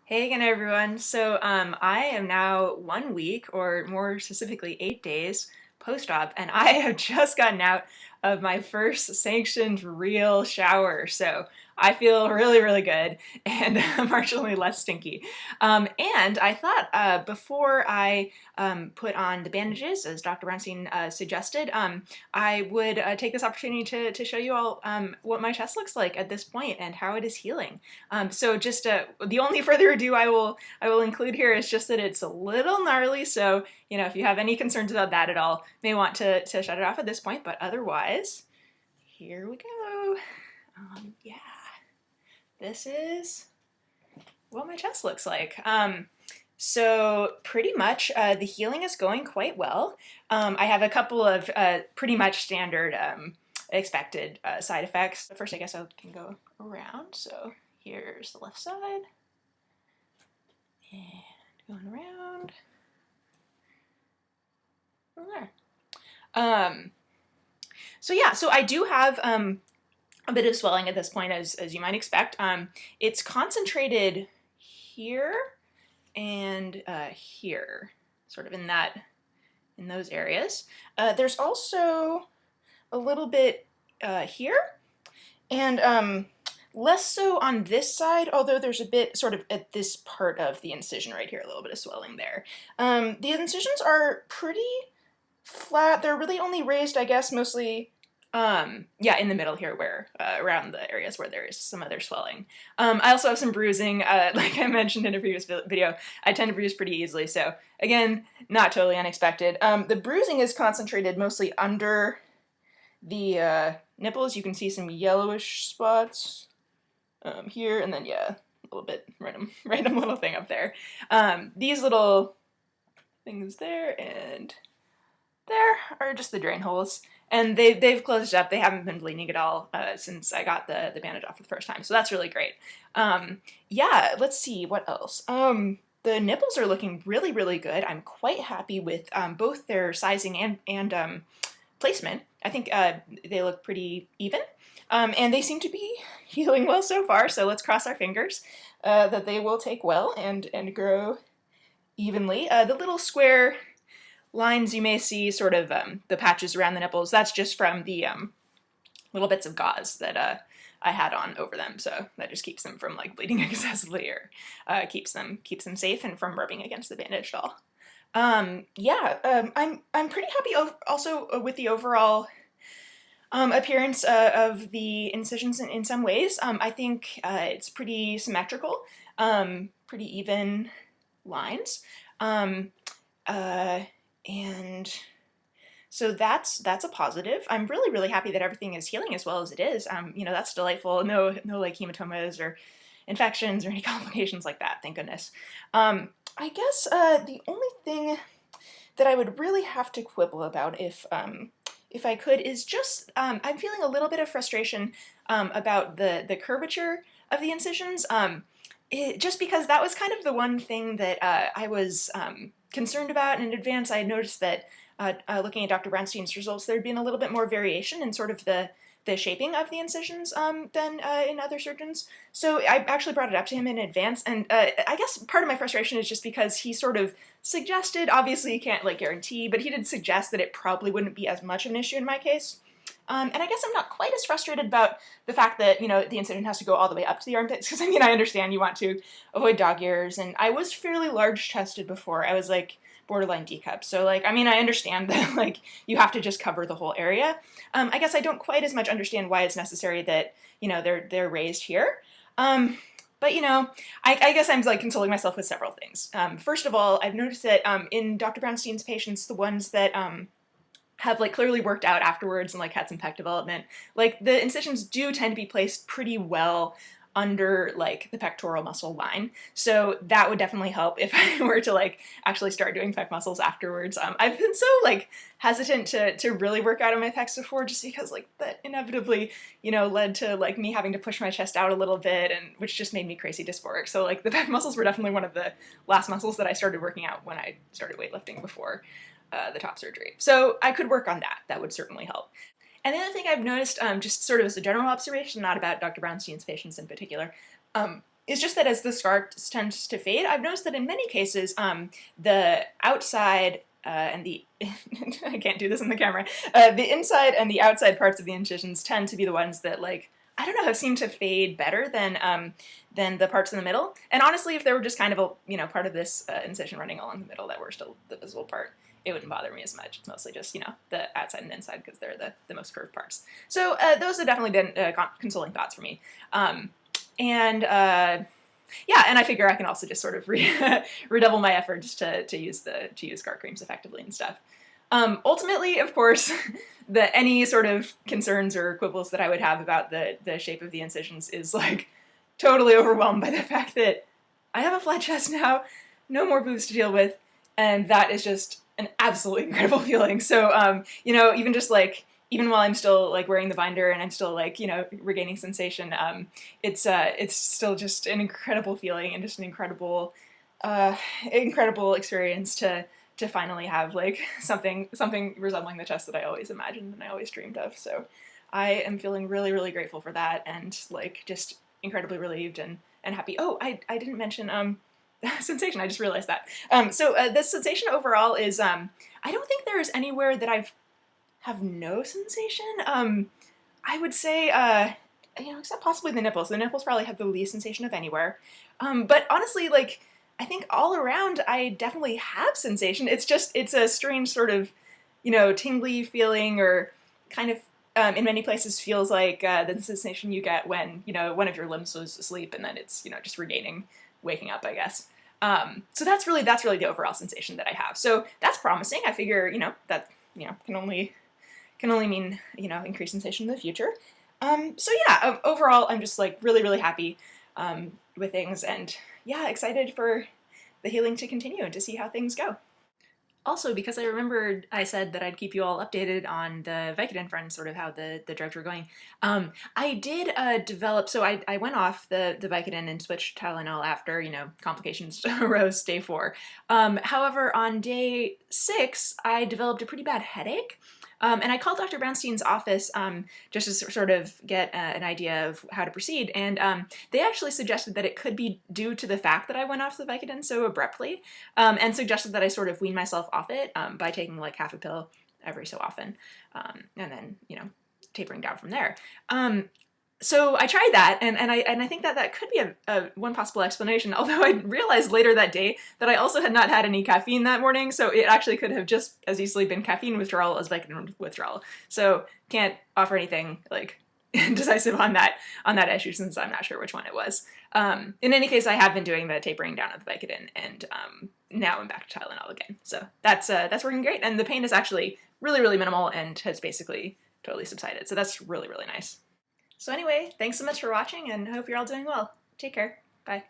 Hey again, everyone. I am now 1 week, or more specifically 8 days post-op, and I have just gotten out of my first sanctioned real shower. So I feel really, really good and marginally less stinky. And I thought before I put on the bandages, as Dr. Brownstein suggested, I would take this opportunity to show you all what my chest looks like at this point and how it is healing. The only further ado I will include here is just that it's a little gnarly. So if you have any concerns about that at all, may want to shut it off at this point. But otherwise, here we go. Yeah, this is what my chest looks like. So pretty much the healing is going quite well. I have a couple of pretty much standard expected side effects. First, I guess I can go around. So here's the left side. And going around. From there. So I do have a bit of swelling at this point, as you might expect. It's concentrated here and here, sort of in those areas. There's also a little bit here, and less so on this side, although there's a bit sort of at this part of the incision right here, a little bit of swelling there. The incisions are pretty flat. They're really only raised, I guess, mostly in the middle here, where around the areas where there is some other swelling. I also have some bruising. Like I mentioned in a previous video, I tend to bruise pretty easily, so again, not totally unexpected. The bruising is concentrated mostly under the nipples. You can see some yellowish spots here, and then a little bit random little thing up there. These little things there and there are just the drain holes, and they've closed up. They haven't been bleeding at all since I got the bandage off for the first time, so that's really great. Let's see what else. The nipples are looking really, really good. I'm quite happy with both their sizing and placement. I think they look pretty even, and they seem to be healing well so far. So let's cross our fingers that they will take well and grow evenly. The little square lines you may see, sort of the patches around the nipples, that's just from the little bits of gauze that I had on over them, so that just keeps them from like bleeding excessively, or keeps them safe and from rubbing against the bandage at all. I'm pretty happy also with the overall appearance of the incisions in some ways. I think it's pretty symmetrical, pretty even lines. And so that's a positive. I'm really, really happy that everything is healing as well as it is. That's delightful. No like hematomas or infections or any complications like that, thank goodness. I guess the only thing that I would really have to quibble about, if I could, is just I'm feeling a little bit of frustration about the curvature of the incisions. Just because that was kind of the one thing that I was concerned about in advance. I had noticed that looking at Dr. Brownstein's results, there had been a little bit more variation in sort of the shaping of the incisions than in other surgeons. So I actually brought it up to him in advance, and I guess part of my frustration is just because he sort of suggested, obviously you can't like guarantee, but he did suggest that it probably wouldn't be as much of an issue in my case. And I guess I'm not quite as frustrated about the fact that, the incision has to go all the way up to the armpits, because I understand you want to avoid dog ears, and I was fairly large chested before. I was like borderline D cup. So I understand that like you have to just cover the whole area. I guess I don't quite as much understand why it's necessary that, they're raised here. But I guess I'm like consoling myself with several things. First of all, I've noticed that in Dr. Brownstein's patients, the ones that have like clearly worked out afterwards and like had some pec development, like the incisions do tend to be placed pretty well under like the pectoral muscle line. So that would definitely help if I were to like actually start doing pec muscles afterwards. I've been so like hesitant to really work out on my pecs before, just because like that inevitably, led to like me having to push my chest out a little bit, and which just made me crazy dysphoric. So like the pec muscles were definitely one of the last muscles that I started working out when I started weightlifting before the top surgery. So I could work on that. That would certainly help. And the other thing I've noticed, just sort of as a general observation, not about Dr. Brownstein's patients in particular, is just that as the scar tends to fade, I've noticed that in many cases, the outside and the I can't do this in the camera. The inside and the outside parts of the incisions tend to be the ones that, like, I don't know, have seemed to fade better than the parts in the middle. And honestly, if there were just kind of a part of this incision running along the middle that were still the visible part, it wouldn't bother me as much. It's mostly just the outside and inside because they're the most curved parts. So those have definitely been consoling thoughts for me. Yeah, and I figure I can also just sort of redouble my efforts to use scar creams effectively and stuff. Ultimately, of course, any sort of concerns or quibbles that I would have about the shape of the incisions is like totally overwhelmed by the fact that I have a flat chest now, no more boobs to deal with, and that is just an absolutely incredible feeling. So, even just like, even while I'm still like wearing the binder and I'm still like, regaining sensation, it's still just an incredible feeling and just an incredible experience to finally have like something resembling the chest that I always imagined and I always dreamed of. So I am feeling really, really grateful for that and like just incredibly relieved and happy. Oh, I didn't mention sensation. I just realized that. So the sensation overall is I don't think there is anywhere that have no sensation. I would say, except possibly the nipples. The nipples probably have the least sensation of anywhere. But honestly, like, I think all around I definitely have sensation. It's a strange sort of, tingly feeling or kind of, in many places feels like the sensation you get when, one of your limbs was asleep and then it's, just waking up, I guess. So that's really the overall sensation that I have. So that's promising. I figure, that, can only mean, increased sensation in the future. So yeah, overall, I'm just like really, really happy with things and yeah, excited for the healing to continue and to see how things go. Also, because I remembered I said that I'd keep you all updated on the Vicodin front, sort of how the drugs were going, I did develop, so I went off the Vicodin and switched to Tylenol after, complications arose day 4. However, on day 6, I developed a pretty bad headache. And I called Dr. Brownstein's office just to sort of get an idea of how to proceed. And they actually suggested that it could be due to the fact that I went off the Vicodin so abruptly, and suggested that I sort of wean myself off it by taking like half a pill every so often, and then, tapering down from there. So I tried that, and I think that could be a one possible explanation, although I realized later that day that I also had not had any caffeine that morning, so it actually could have just as easily been caffeine withdrawal as Vicodin withdrawal. So can't offer anything like decisive on that issue since I'm not sure which one it was. In any case, I have been doing the tapering down of the Vicodin, and now I'm back to Tylenol again. So that's working great, and the pain is actually really, really minimal and has basically totally subsided. So that's really, really nice. So anyway, thanks so much for watching and I hope you're all doing well. Take care. Bye.